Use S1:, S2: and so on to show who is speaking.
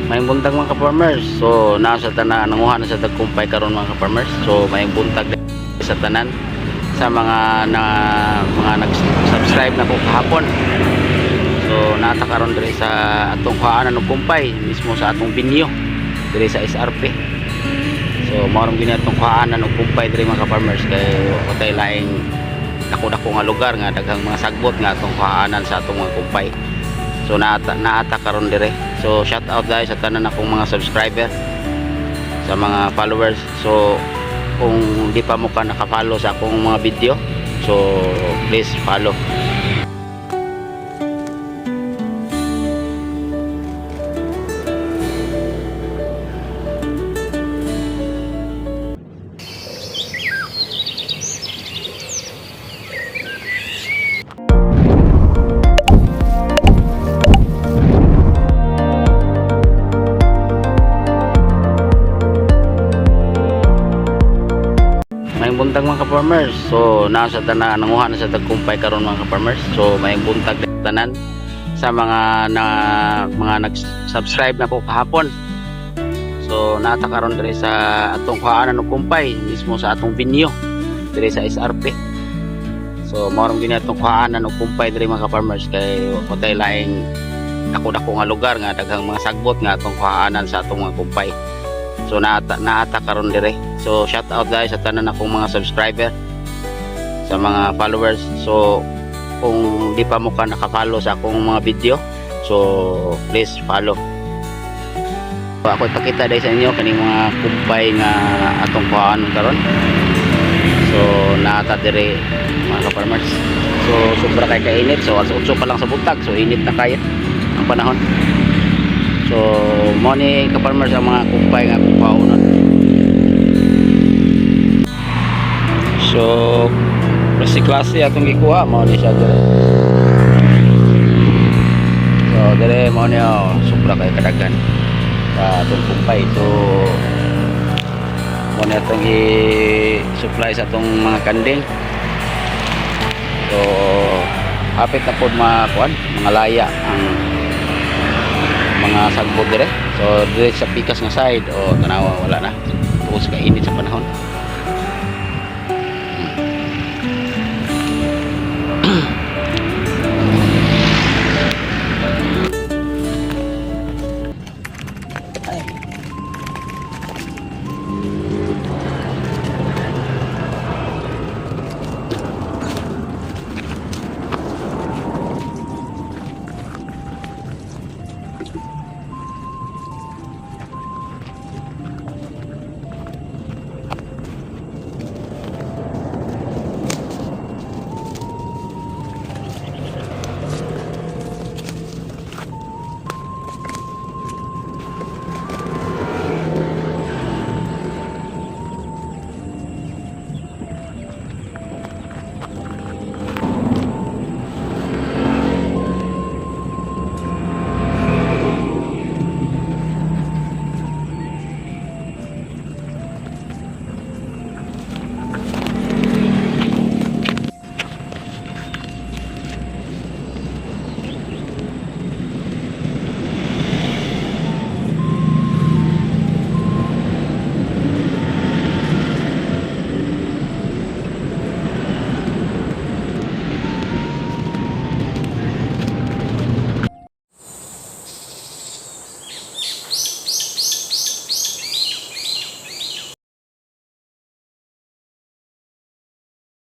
S1: May buntag mga ka-farmers. So nasa tanan nanguha na sa tagkumpay karon mga ka-farmers. So may buntag sa tanan sa mga nag-subscribe na ko kahapon. So nata karon diri sa atong kuhaan ng kumpay mismo sa atong binyo diri sa SRP. So maorong gini atong kuhaan ng kumpay diri mga ka-farmers kay utay laing dako-dako nga lugar nga daghang mga sagbot nga atong kuhaanan sa atong mga kumpay. So naata karon dire. So shout out guys sa tanan akong mga subscriber, sa mga followers. So kung di pa mo ka naka-follow sa akong mga video, so please follow. May buntag mga ka-farmers. So nasa tanan nanguha na sa tagkumpay karon mga ka-farmers. So may buntag tanan sa mga nag-subscribe na ko kahapon. So nata karon diri sa atong kuhaanan ng kumpay mismo sa atong binyo diri sa SRP. So maorong gini atong kuhaanan ng kumpay diri mga ka-farmers kay utay laing dako-dako nga lugar nga daghang mga sagbot nga atong kuhaanan sa atong mga kumpay. So naata karon dire. So shout out guys sa tanan akong mga subscriber, sa mga followers. So kung di pa mo ka naka-follow sa akong mga video, so please follow. So ako ipakita dahil sa inyo kaning mga kumpay nga atong kuhaan karon. So naata dire mga ka-farmers. So sobra kay kainit. So alas 8 pa lang sa buntag. So init na kaya ang panahon. So mo ni ka-farmers ang mga kumpay nga kuhaanon. So klase atong gikuha mo ni siya dire. So dire mo ni sobra kay kadaghan sa atong kumpay. So mo ni atong i-supply sa atong mga kanding. So hapit na pod mga laya ang mga sagbot dire. So dire sa pikas nga side o tanawa wala na tuos ka init sa panahon.